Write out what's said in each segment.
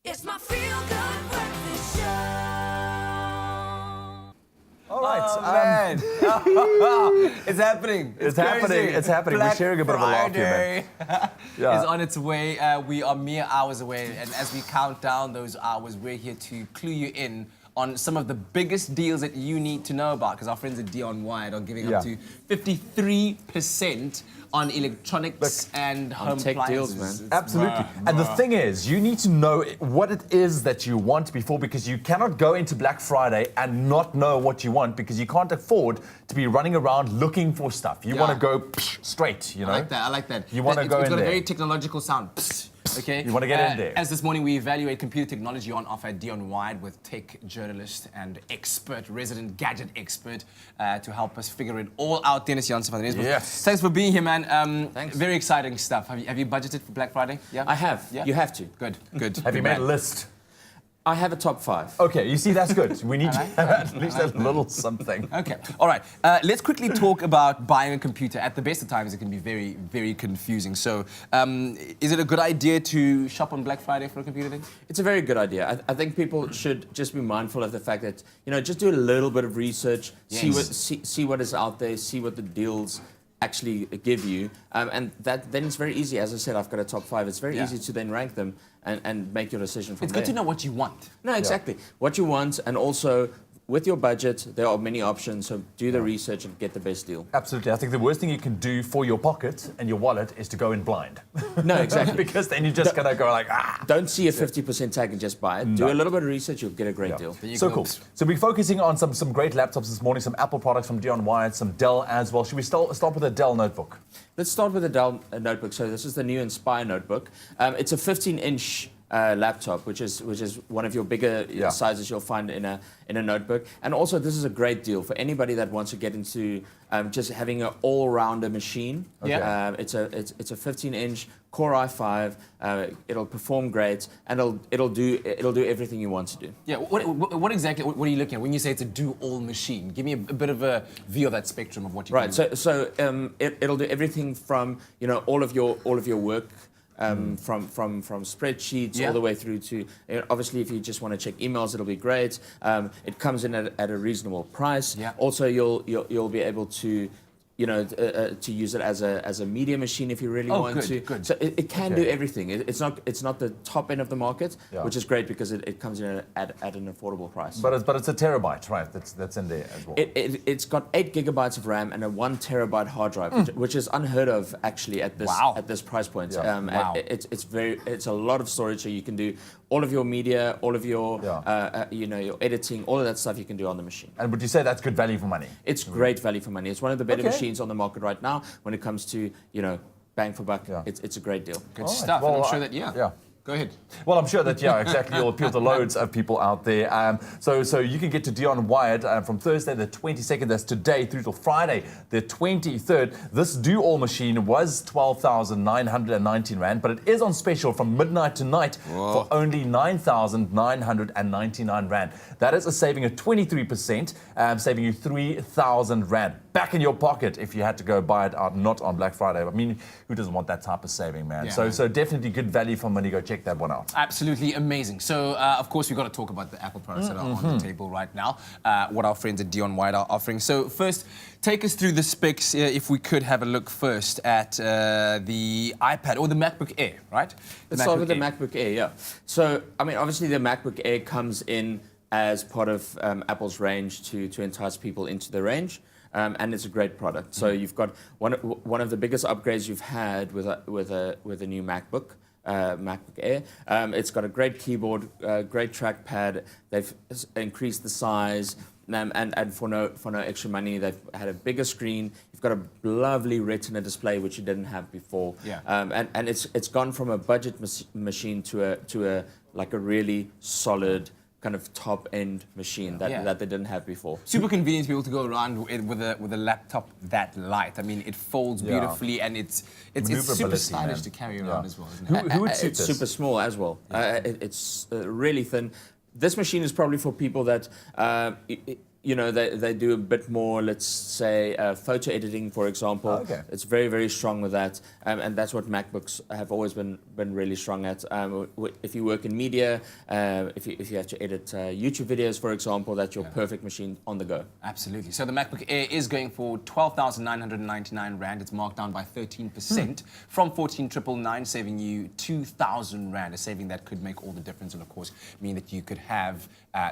It's my feel-good breakfast show. All right. Oh, man. It's happening. It's happening. It's happening. Black We're sharing a bit of a laugh here, man. Is on its way. We are mere hours away, and as we count down those hours, we're here to clue you in on some of the biggest deals that you need to know about, because our friends at Dion Wired are giving up to 53% on electronics and home tech appliances. deals, man. Absolutely. And the thing is, you need to know what it is that you want before, because you cannot go into Black Friday and not know what you want, because you can't afford to be running around looking for stuff. You want to go straight, you know? I like that. You want to go in It's got there. a very technological sound. Okay. You want to get in there. As this morning we evaluate computer technology on offer at Dion Wired with tech journalist and expert, resident gadget expert, to help us figure it all out. Theunis Jansen van Rensburg. Yes. Thanks for being here, man. Thanks. Very exciting stuff. Have you budgeted for Black Friday? Yeah. I have. Yeah? You have to. Good. Good. Have you made a list? I have a top 5. Okay, you see, that's good. We need to have at least a little something. Okay. All right. Let's quickly talk about buying a computer. At the best of times, it can be very, very confusing. So, is it a good idea to shop on Black Friday for a computer thing? It's a very good idea. I think people should just be mindful of the fact that, just do a little bit of research, see what is out there, see what the deals actually give you, and then it's very easy. As I said, I've got a top 5. It's very easy to then rank them and make your decision from there. It's good to know what you want. No, exactly. What you want, and also with your budget, there are many options, so do the research and get the best deal. Absolutely. I think the worst thing you can do for your pocket and your wallet is to go in blind. No, exactly. Because then you're just going to go like, Don't see a 50% tag and just buy it. Do a little bit of research, you'll get a great deal. So cool. So we're focusing on some great laptops this morning, some Apple products from Dion Wired, some Dell as well. Should we start with a Dell notebook? Let's start with the Dell notebook. So this is the new Inspire notebook. It's a 15-inch laptop, which is one of your bigger sizes you'll find in a notebook. And also, this is a great deal for anybody that wants to get into just having an all-rounder machine. Okay. It's a 15-inch Core i5. It'll perform great, and it'll do everything you want to do. Yeah. What exactly? What are you looking at when you say it's a do-all machine? Give me a bit of a view of that spectrum of what you can do. Right. So it'll do everything from all of your work. From spreadsheets all the way through to, obviously, if you just want to check emails, it'll be great. It comes in at a reasonable price. Yeah. Also, you'll be able to to use it as a media machine if you really want to. Good. So it can do everything. It's not the top end of the market, which is great because it comes in at an affordable price. But it's a terabyte, right? That's in there as well. It's got 8 gigabytes of RAM and a 1 terabyte hard drive, which is unheard of actually at this price point. Yeah. It's a lot of storage, so you can do all of your media, all of your your editing, all of that stuff you can do on the machine. And would you say that's good value for money? It's great value for money. It's one of the better machines on the market right now when it comes to bang for buck. It's a great deal. Good stuff. Well, and I'm sure that Go ahead. Well, I'm sure that, exactly, you'll appeal to loads of people out there. So you can get to Dion Wired from Thursday the 22nd, that's today, through till Friday the 23rd. This do-all machine was 12,919 Rand, but it is on special from midnight tonight for only 9,999 Rand. That is a saving of 23%, saving you 3,000 Rand back in your pocket if you had to go buy it out, not on Black Friday. I mean, who doesn't want that type of saving, man? Yeah. So definitely good value for money. Go check that one out. Absolutely amazing. So, of course, we've got to talk about the Apple products that are on the table right now, what our friends at Dion Wired are offering. So, first, take us through the specs, if we could have a look first at the iPad or the MacBook Air, right? Let's start with the MacBook Air, yeah. So, I mean, obviously, the MacBook Air comes in as part of Apple's range to entice people into the range. And it's a great product. So you've got one of the biggest upgrades you've had with a new MacBook Air. It's got a great keyboard, great trackpad. They've increased the size, and for no extra money, they've had a bigger screen. You've got a lovely Retina display, which you didn't have before. Yeah. And it's gone from a budget machine to a really solid kind of top-end machine that they didn't have before. Super convenient to be able to go around with a laptop that light. I mean, it folds beautifully, and it's super stylish to carry around as well, isn't it? Who would suit it's this? super small as well. It's really thin. This machine is probably for people that they do a bit more, let's say, photo editing, for example. Okay. It's very, very strong with that, and that's what MacBooks have always been really strong at. If you work in media, if you have to edit YouTube videos, for example, that's your perfect machine on the go. Absolutely. So the MacBook Air is going for 12,999 Rand. It's marked down by 13% from 14,999, saving you 2,000 Rand, a saving that could make all the difference and, of course, mean that you could have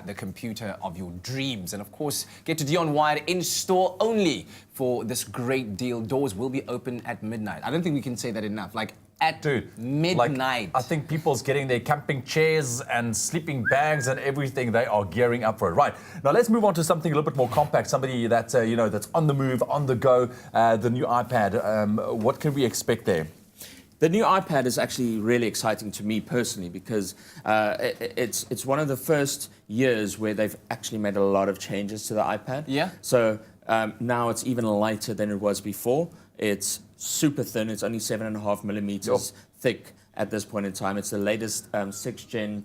the computer of your dreams. And, of course, get to Dion Wired in store only for this great deal. Doors will be open at midnight. I don't think we can say that enough. Like, at midnight. Like, I think people's getting their camping chairs and sleeping bags and everything. They are gearing up for it. Right. Now, let's move on to something a little bit more compact, somebody that, that's on the move, on the go, the new iPad. What can we expect there? The new iPad is actually really exciting to me personally because it's one of the first years where they've actually made a lot of changes to the iPad. Yeah. So now it's even lighter than it was before. It's super thin. It's only 7.5 millimeters thick at this point in time. It's the latest 6th gen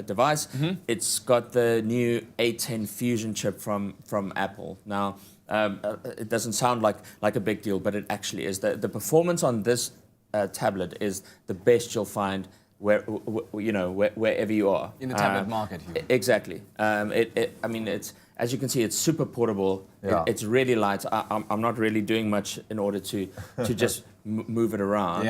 device. It's got the new A10 Fusion chip from Apple. Now, it doesn't sound like a big deal, but it actually is. The performance on this tablet is the best you'll find wherever you are In the tablet market. Exactly. I mean, as you can see, it's super portable. Yeah. It's really light. I'm not really doing much in order to just move it around.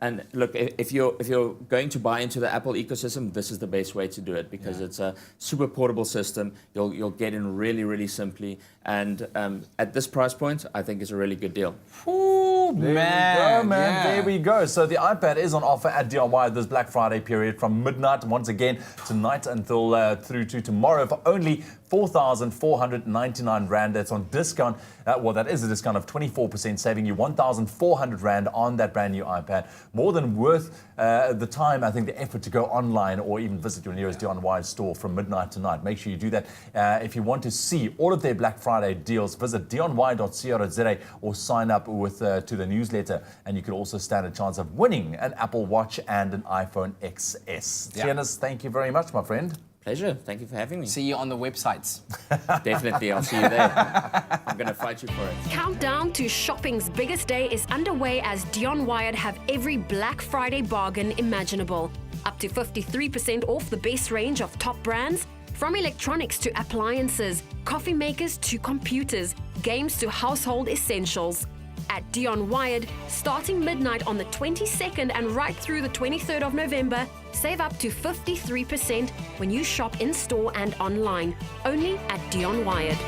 And look, if you're going to buy into the Apple ecosystem, this is the best way to do it because it's a super portable system. You'll get in really, really simply. And at this price point, I think it's a really good deal. There we go, man. There we go. So the iPad is on offer at Dion Wired this Black Friday period from midnight once again tonight until through to tomorrow for only 4,499 Rand. That's on discount. Well, that is a discount of 24%, saving you 1,400 Rand on that brand new iPad. More than worth the time, I think, the effort to go online or even visit your nearest Dion Wired store from midnight tonight. Make sure you do that. If you want to see all of their Black Friday deals, visit dionwired.co.za or sign up with to the newsletter, and you could also stand a chance of winning an Apple Watch and an iPhone XS. Theunis, thank you very much, my friend. Pleasure. Thank you for having me. See you on the websites. Definitely. I'll see you there. I'm going to fight you for it. Countdown to shopping's biggest day is underway as Dion Wired have every Black Friday bargain imaginable. Up to 53% off the base range of top brands, from electronics to appliances, coffee makers to computers, games to household essentials. At Dion Wired, starting midnight on the 22nd and right through the 23rd of November, save up to 53% when you shop in-store and online, only at Dion Wired.